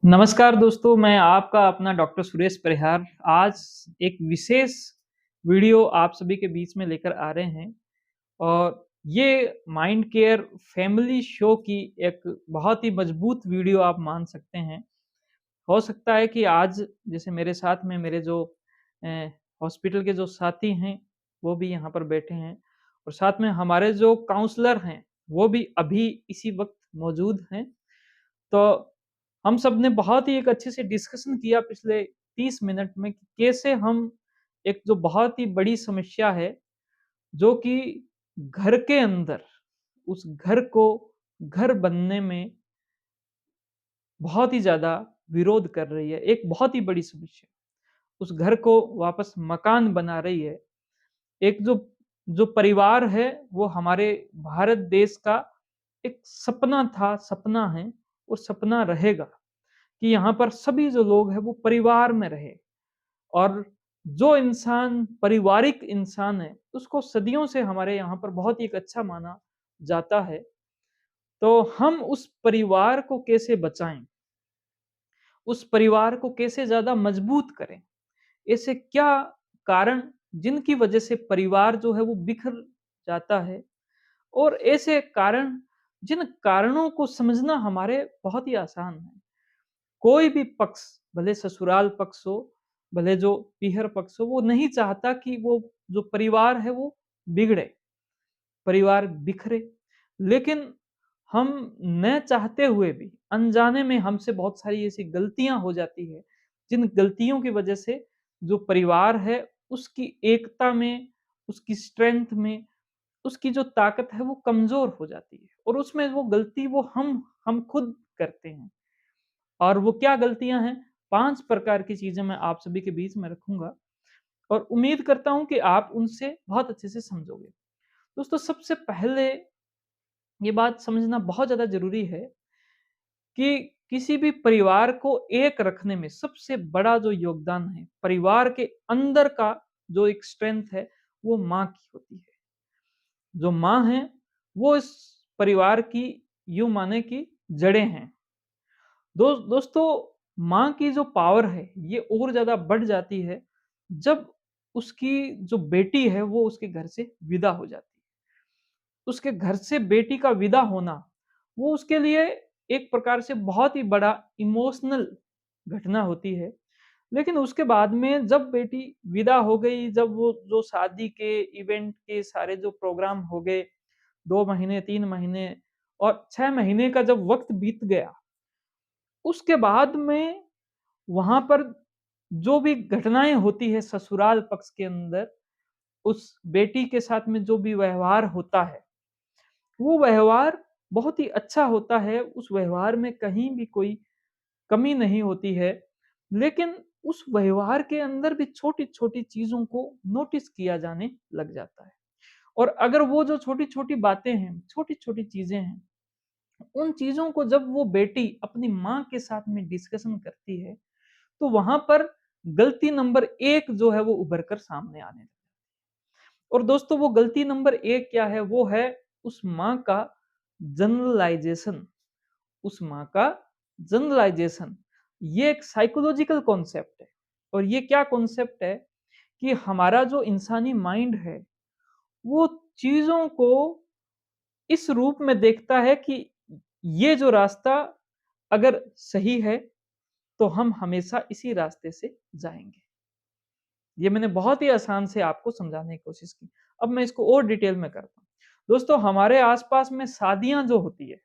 नमस्कार दोस्तों, मैं आपका अपना डॉक्टर सुरेश परिहार आज एक विशेष वीडियो आप सभी के बीच में लेकर आ रहे हैं और ये माइंड केयर फैमिली शो की एक बहुत ही मजबूत वीडियो आप मान सकते हैं। हो सकता है कि आज जैसे मेरे साथ में मेरे जो अ, हॉस्पिटल के जो साथी हैं, वो भी यहाँ पर बैठे हैं और साथ में हमारे जो काउंसलर हैं, वो भी अभी इसी वक़्त मौजूद हैं। तो हम सब ने बहुत ही एक अच्छे से डिस्कशन किया पिछले 30 मिनट में कि कैसे हम एक जो बहुत ही बड़ी समस्या है, जो कि घर के अंदर उस घर को घर बनने में बहुत ही ज़्यादा विरोध कर रही है। एक बहुत ही बड़ी समस्या, उस घर को वापस मकान बना रही है। एक जो जो परिवार है, वो हमारे भारत देश का एक सपना था, सपना है और सपना रहेगा कि यहाँ पर सभी जो लोग हैं वो परिवार में रहे और जो इंसान पारिवारिक इंसान है, उसको सदियों से हमारे यहाँ पर बहुत ही एक अच्छा माना जाता है। तो हम उस परिवार को कैसे बचाएँ? उस परिवार को कैसे ज़्यादा मजबूत करें? ऐसे क्या कारण जिनकी वजह से परिवार जो है वो बिखर जाता है और ऐसे कारण जिन कारणों को समझना हमारे बहुत ही आसान है। कोई भी पक्ष, भले ससुराल पक्ष हो, भले जो पीहर पक्ष हो, वो नहीं चाहता कि वो जो परिवार है वो बिगड़े, परिवार बिखरे। लेकिन हम न चाहते हुए भी अनजाने में हमसे बहुत सारी ऐसी गलतियाँ हो जाती है, जिन गलतियों की वजह से जो परिवार है उसकी एकता में, उसकी स्ट्रेंथ में, उसकी जो ताकत है वो कमज़ोर हो जाती है और उसमें वो गलती वो हम खुद करते हैं। और वो क्या गलतियाँ हैं? 5 प्रकार की चीज़ें मैं आप सभी के बीच में रखूँगा और उम्मीद करता हूँ कि आप उनसे बहुत अच्छे से समझोगे। दोस्तों, सबसे पहले ये बात समझना बहुत ज़्यादा ज़रूरी है कि किसी भी परिवार को एक रखने में सबसे बड़ा जो योगदान है, परिवार के अंदर का जो एक स्ट्रेंथ है, वो माँ की होती है। जो माँ है, वो इस परिवार की यूँ माने कि जड़ें हैं। दोस्तों, माँ की जो पावर है, ये और ज़्यादा बढ़ जाती है, जब उसकी जो बेटी है, वो उसके घर से विदा हो जाती है। उसके घर से बेटी का विदा होना, वो उसके लिए एक प्रकार से बहुत ही बड़ा इमोशनल घटना होती है। लेकिन उसके बाद में जब बेटी विदा हो गई, जब वो जो शादी के इवेंट के सारे जो प्रोग्राम हो गए, 2 महीने, 3 महीने और 6 महीने का जब वक़्त बीत गया, उसके बाद में वहाँ पर जो भी घटनाएँ होती है ससुराल पक्ष के अंदर, उस बेटी के साथ में जो भी व्यवहार होता है, वो व्यवहार बहुत ही अच्छा होता है, उस व्यवहार में कहीं भी कोई कमी नहीं होती है। लेकिन उस व्यवहार के अंदर भी छोटी-छोटी चीज़ों को नोटिस किया जाने लग जाता है। और अगर वो जो छोटी-छोटी बातें हैं, छोटी-छोटी चीज़ें हैं, उन चीज़ों को जब वो बेटी अपनी माँ के साथ में डिस्कशन करती है, तो वहाँ पर गलती नंबर 1 जो है वो उभर कर सामने आने लगती है। और दोस्तों, वो गलती नंबर 1 क्या है? वो है उस माँ का जनरलाइज़ेशन। उस माँ का जनरलाइज़ेशन। ये एक साइकोलॉजिकल कॉन्सेप्ट है और ये क्या कॉन्सेप्ट है कि हमारा जो इंसानी माइंड है, वो चीज़ों को इस रूप में देखता है कि ये जो रास्ता अगर सही है, तो हम हमेशा इसी रास्ते से जाएँगे। ये मैंने बहुत ही आसान से आपको समझाने की कोशिश की। अब मैं इसको और डिटेल में करता हूँ। दोस्तों, हमारे आस-पास में शादियाँ जो होती है,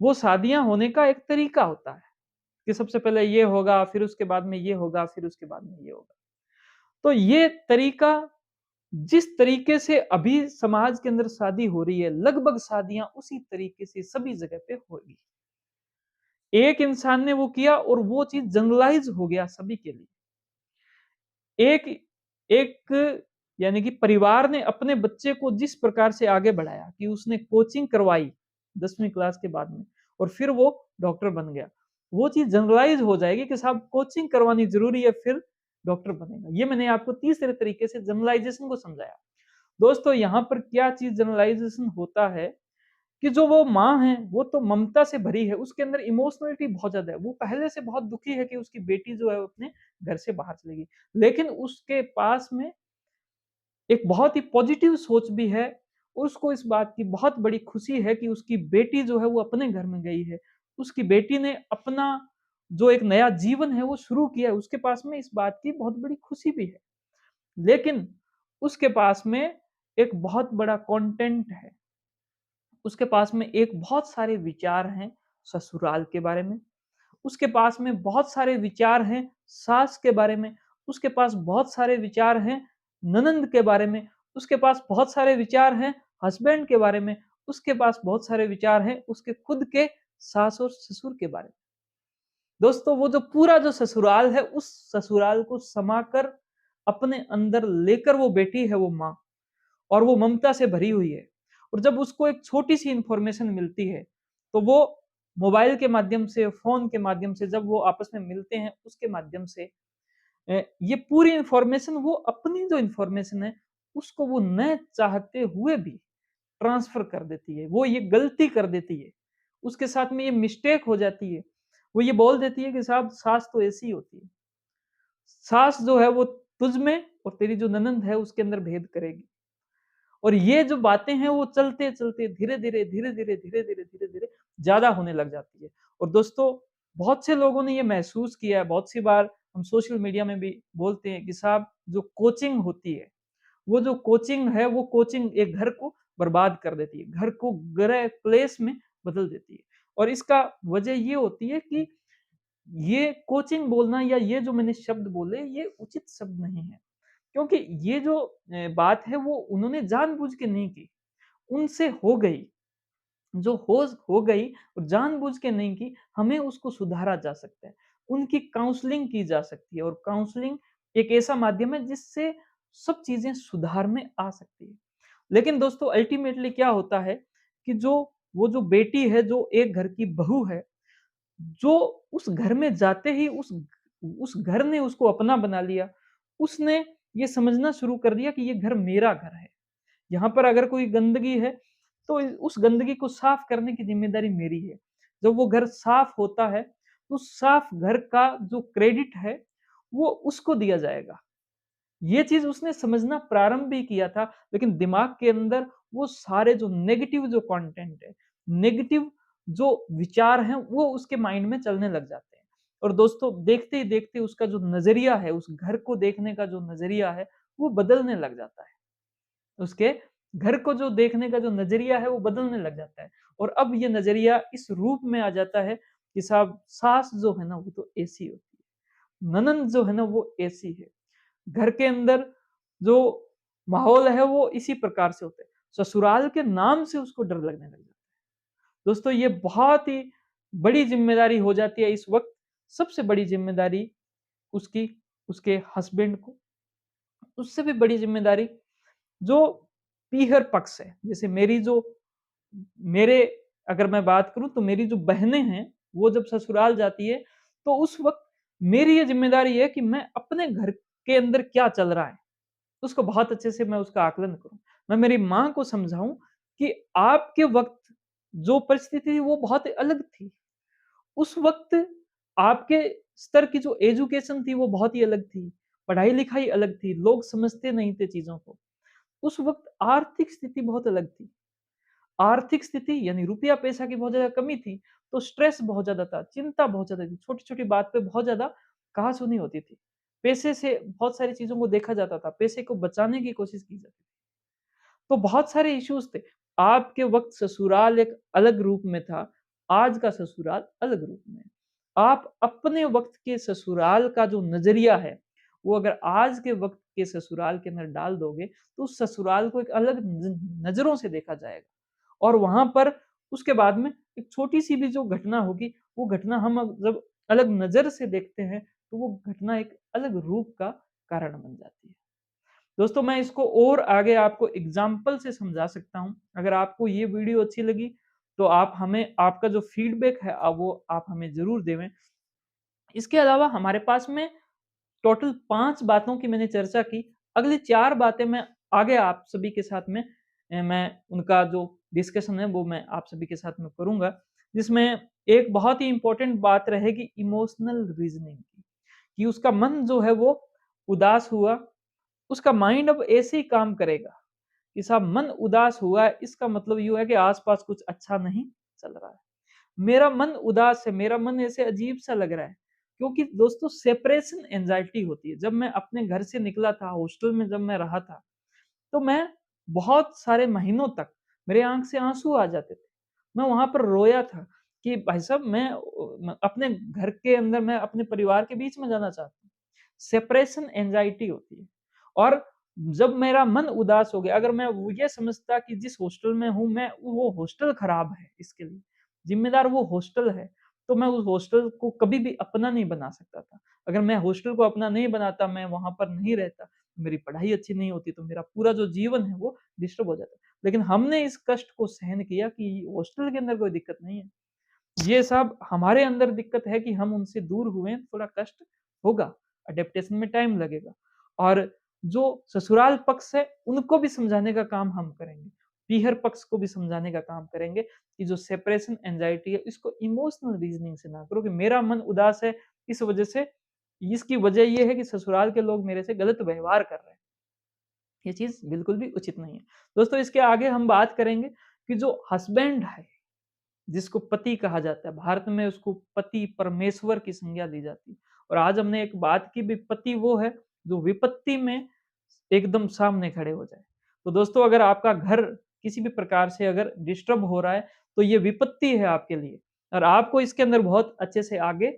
वो शादियाँ होने का एक तरीका होता है कि सबसे पहले ये होगा, फिर उसके बाद में ये होगा, फिर उसके बाद में ये होगा। तो ये तरीका जिस तरीके से अभी समाज के अंदर शादी हो रही है, लगभग शादियाँ उसी तरीके से सभी जगह पे होगी। एक इंसान ने वो किया और वो चीज़ जनरलाइज़ हो गया सभी के लिए। एक एक यानी कि परिवार ने अपने बच्चे को जिस प्रकार से आगे बढ़ाया कि उसने कोचिंग करवाई 10वीं क्लास के बाद में और फिर वो डॉक्टर बन गया। वो चीज़ जनरलाइज़ हो जाएगी कि साहब कोचिंग करवानी ज़रूरी है, फिर डॉक्टर बनेगा। ये मैंने आपको तीसरे तरीके से जनरलाइज़ेशन को समझाया। दोस्तों, यहाँ पर क्या चीज़ जनरलाइज़ेशन होता है कि जो वो माँ है, वो तो ममता से भरी है, उसके अंदर इमोशनलिटी बहुत ज़्यादा है। वो पहले से बहुत दुखी है कि उसकी बेटी जो है वो अपने घर से बाहर चली गई। लेकिन उसके पास में एक बहुत ही पॉजिटिव सोच भी है। उसको इस बात की बहुत बड़ी खुशी है कि उसकी बेटी जो है वो अपने घर में गई है। उसकी बेटी ने अपना जो एक नया जीवन है वो शुरू किया है। उसके पास में इस बात की बहुत बड़ी खुशी भी है। लेकिन उसके पास में एक बहुत बड़ा कंटेंट है। उसके पास में एक बहुत सारे विचार हैं ससुराल के बारे में। उसके पास में बहुत सारे विचार हैं सास के बारे में। उसके पास बहुत सारे विचार हैं ननंद के बारे में। उसके पास बहुत सारे विचार हैं हस्बैंड के बारे में। उसके पास बहुत सारे विचार हैं उसके खुद के सास और ससुर के बारे में। दोस्तों, वो जो पूरा जो ससुराल है, उस ससुराल को समाकर अपने अंदर लेकर वो बेटी है वो माँ, और वो ममता से भरी हुई है। और जब उसको एक छोटी-सी इन्फॉर्मेशन मिलती है, तो वो मोबाइल के माध्यम से, फ़ोन के माध्यम से जब वो आपस में मिलते हैं, उसके माध्यम से ये पूरी इन्फॉर्मेशन, वो अपनी जो इन्फॉर्मेशन है, उसको वो न चाहते हुए भी ट्रांसफ़र कर देती है। वो ये गलती कर देती है। उसके साथ में ये मिस्टेक हो जाती है। वो ये बोल देती है कि साहब सास तो ऐसी ही होती है। सास जो है वो तुझ में और तेरी जो ननंद है उसके अंदर भेद करेगी। और ये जो बातें हैं वो चलते-चलते धीरे-धीरे, धीरे-धीरे, धीरे-धीरे, धीरे-धीरे ज़्यादा होने लग जाती है। और दोस्तों, बहुत से लोगों ने ये महसूस किया है, बहुत सी बार हम सोशल मीडिया में भी बोलते हैं कि साहब जो कोचिंग होती है, वो जो कोचिंग है, वो कोचिंग एक घर को बर्बाद कर देती है, घर को ग्रह प्लेस में बदल देती है। और इसका वजह ये होती है कि ये कोचिंग बोलना या ये जो मैंने शब्द बोले, ये उचित शब्द नहीं है। क्योंकि ये जो बात है वो उन्होंने जानबूझ के नहीं की, उनसे हो गई। जो हो गई और जानबूझ के नहीं की, हमें उसको सुधारा जा सकता है। उनकी काउंसलिंग की जा सकती है, और काउंसलिंग एक ऐसा माध्यम है जिससे सब चीज़ें सुधार में आ सकती है। लेकिन दोस्तों, अल्टीमेटली क्या होता है कि जो वो जो बेटी है, जो एक घर की बहू है, जो उस घर में जाते ही उस घर ने उसको अपना बना लिया। उसने ये समझना शुरू कर दिया कि ये घर मेरा घर है। यहाँ पर अगर कोई गंदगी है, तो उस गंदगी को साफ करने की ज़िम्मेदारी मेरी है। जब वो घर साफ होता है, तो साफ घर का जो क्रेडिट है, वो उसको दिया जाएगा। ये चीज़ उसने समझना प्रारंभ भी किया था, लेकिन दिमाग के अंदर वो सारे जो नेगेटिव जो कंटेंट है, नेगेटिव जो विचार हैं, वो उसके माइंड में चलने लग जाते हैं। और दोस्तों, देखते ही देखते उसका जो नज़रिया है, उस घर को देखने का जो नज़रिया है, वो बदलने लग जाता है। उसके घर को जो देखने का जो नज़रिया है, वो बदलने लग जाता है। और अब ये नज़रिया इस रूप में आ जाता है कि साहब सास जो है ना, वो तो ऐसी होती है। ननंद जो है ना, वो ऐसी है। घर के अंदर जो माहौल है वो इसी प्रकार से होता है। ससुराल के नाम से उसको डर लगने लग जाता है। दोस्तों, ये बहुत ही बड़ी ज़िम्मेदारी हो जाती है इस वक़्त। सबसे बड़ी ज़िम्मेदारी उसकी उसके हस्बैंड को, उससे भी बड़ी ज़िम्मेदारी जो पीहर पक्ष है। जैसे मेरे अगर मैं बात करूँ, तो मेरी जो बहनें हैं, वो जब ससुराल जाती है, तो उस वक़्त मेरी ये ज़िम्मेदारी है कि मैं अपने घर के अंदर क्या चल रहा है, उसको बहुत अच्छे से मैं उसका आकलन करूँ। मैं मेरी माँ को समझाऊँ कि आपके वक़्त जो परिस्थिति थी वो बहुत अलग थी। उस वक़्त आपके स्तर की जो एजुकेशन थी वो बहुत ही अलग थी। पढ़ाई-लिखाई अलग थी, लोग समझते नहीं थे चीज़ों को। उस वक़्त आर्थिक स्थिति बहुत अलग थी। आर्थिक स्थिति यानी रुपया-पैसा की बहुत ज़्यादा कमी थी, तो स्ट्रेस बहुत ज़्यादा था, चिंता बहुत ज़्यादा थी, छोटी-छोटी बात पे बहुत ज़्यादा कहा-सुनी होती थी। पैसे से बहुत सारी चीज़ों को देखा जाता था, पैसे को बचाने की कोशिश की जाती थी। तो बहुत सारे इश्यूज़ थे। आपके वक़्त ससुराल एक अलग रूप में था, आज का ससुराल अलग रूप में है। आप अपने वक़्त के ससुराल का जो नज़रिया है, वो अगर आज के वक़्त के ससुराल के अंदर डाल दोगे, तो उस ससुराल को एक अलग नज़रों से देखा जाएगा। और वहाँ पर उसके बाद में एक छोटी-सी भी जो घटना होगी, वो घटना हम जब अलग नज़र से देखते हैं, तो वो घटना एक अलग रूप का कारण बन जाती है। दोस्तों, मैं इसको और आगे आपको एग्ज़ाम्पल से समझा सकता हूँ। अगर आपको ये वीडियो अच्छी लगी, तो आप हमें आपका जो फीडबैक है वो आप हमें ज़रूर देवें। इसके अलावा हमारे पास में टोटल 5 बातों की मैंने चर्चा की। अगली 4 बातें मैं आगे आप सभी के साथ में मैं उनका जो डिस्कशन है वो मैं आप सभी के साथ में करूँगा, जिसमें एक बहुत ही इम्पोर्टेंट बात रहेगी इमोशनल रीज़निंग की, कि उसका मन जो है वो उदास हुआ, उसका माइंड अब ऐसे ही काम करेगा कि साहब मन उदास हुआ है, इसका मतलब ये है कि आस-पास कुछ अच्छा नहीं चल रहा है। मेरा मन उदास है, मेरा मन ऐसे अजीब-सा लग रहा है, क्योंकि दोस्तों सेपरेशन एंग्ज़ायटी होती है। जब मैं अपने घर से निकला था, हॉस्टल में जब मैं रहा था, तो मैं बहुत सारे महीनों तक मेरे आँख से आँसू आ जाते थे। मैं वहाँ पर रोया था कि भाई साहब मैं अपने घर के अंदर मैं अपने परिवार के बीच में जाना चाहता हूँ। सेपरेशन एंग्ज़ायटी होती है और जब मेरा मन उदास हो गया, अगर मैं वो ये समझता कि जिस हॉस्टल में हूँ मैं, वो हॉस्टल खराब है इसके लिए, ज़िम्मेदार वो हॉस्टल है, तो मैं उस हॉस्टल को कभी भी अपना नहीं बना सकता था। अगर मैं हॉस्टल को अपना नहीं बनाता, मैं वहाँ पर नहीं रहता, मेरी पढ़ाई अच्छी नहीं होती, तो मेरा पूरा जो जीवन है वो डिस्टर्ब हो जाता। लेकिन हमने इस कष्ट को सहन किया कि हॉस्टल के अंदर कोई दिक्कत नहीं है। ये सब हमारे अंदर दिक्कत है कि हम उनसे दूर हुए, थोड़ा कष्ट होगा, एडैप्टेशन में टाइम लगेगा। और जो ससुराल पक्ष है, उनको भी समझाने का काम हम करेंगे। पीहर पक्ष को भी समझाने का काम करेंगे कि जो सेपरेशन एंग्ज़ायटी है, इसको इमोशनल रीज़निंग से ना करो कि मेरा मन उदास है, इस वजह से इसकी वजह ये है कि ससुराल के लोग मेरे से गलत व्यवहार कर रहे हैं। ये चीज़ बिल्कुल भी उचित नहीं है। दोस्तों इसके आगे हम बात करेंगे कि जो हस्बैंड है, जिसको पति कहा जाता है, भारत में उसको पति परमेश्वर की संज्ञा दी जाती है। और आज हमने एक बात की भी, पति वो है जो विपत्ति में एकदम सामने खड़े हो जाए। तो दोस्तों अगर आपका घर किसी भी प्रकार से अगर डिस्टर्ब हो रहा है, तो ये विपत्ति है आपके लिए और आपको इसके अंदर बहुत अच्छे से आगे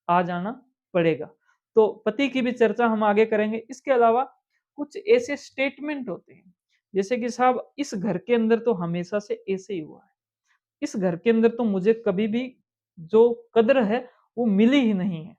आ जाना पड़ेगा। तो पति की भी चर्चा हम आगे करेंगे। इसके अलावा कुछ ऐसे स्टेटमेंट होते हैं, जैसे कि साहब इस घर के अंदर तो हमेशा से ऐसे ही हुआ है। इस घर के अंदर तो मुझे कभी भी जो कद्र है, वो मिली ही नहीं है।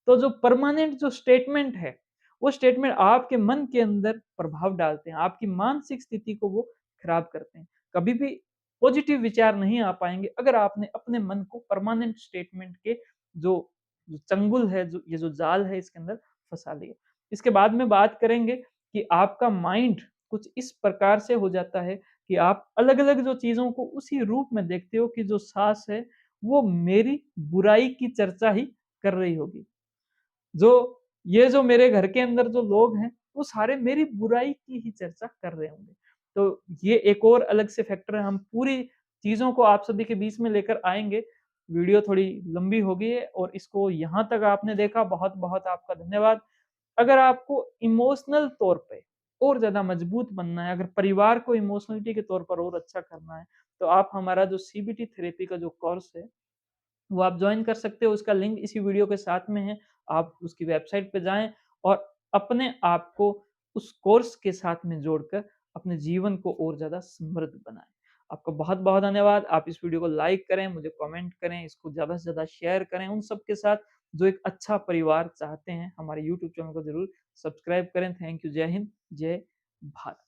तो जो परमानेंट जो स्टेटमेंट है, वो स्टेटमेंट आपके मन के अंदर प्रभाव डालते हैं, आपकी मानसिक स्थिति को वो खराब करते हैं। कभी भी पॉजिटिव विचार नहीं आ पाएँगे अगर आपने अपने मन को परमानेंट स्टेटमेंट के जो जो चंगुल है, जो ये जो जाल है इसके अंदर फँसा लिया। इसके बाद में बात करेंगे कि आपका माइंड कुछ इस प्रकार से हो जाता है कि आप अलग-अलग जो चीज़ों को उसी रूप में देखते हो कि जो सास है, वो मेरी बुराई की चर्चा ही कर रही होगी। जो ये जो मेरे घर के अंदर जो लोग हैं, वो सारे मेरी बुराई की ही चर्चा कर रहे होंगे। तो ये एक और अलग से फैक्टर है, हम पूरी चीज़ों को आप सभी के बीच में लेकर आएँगे। वीडियो थोड़ी लंबी हो गई है और इसको यहाँ तक आपने देखा, बहुत-बहुत आपका धन्यवाद। अगर आपको इमोशनल तौर पे और ज़्यादा मजबूत बनना है, अगर परिवार को इमोशनलिटी के तौर पर और अच्छा करना है, तो आप हमारा जो सीबीटी थेरेपी का जो कोर्स है वो आप जॉइन कर सकते हो, उसका लिंक इसी वीडियो के साथ में है। आप उसकी वेबसाइट पे जाएँ और अपने आप को उस कोर्स के साथ में जोड़कर अपने जीवन को और ज़्यादा समृद्ध बनाएँ। आपका बहुत-बहुत धन्यवाद। आप इस वीडियो को लाइक करें, मुझे कमेंट करें, इसको ज़्यादा से ज़्यादा शेयर करें उन सबके साथ जो एक अच्छा परिवार चाहते हैं। हमारे यूट्यूब चैनल को ज़रूर सब्सक्राइब करें। Thank you. जय हिंद, जय भारत।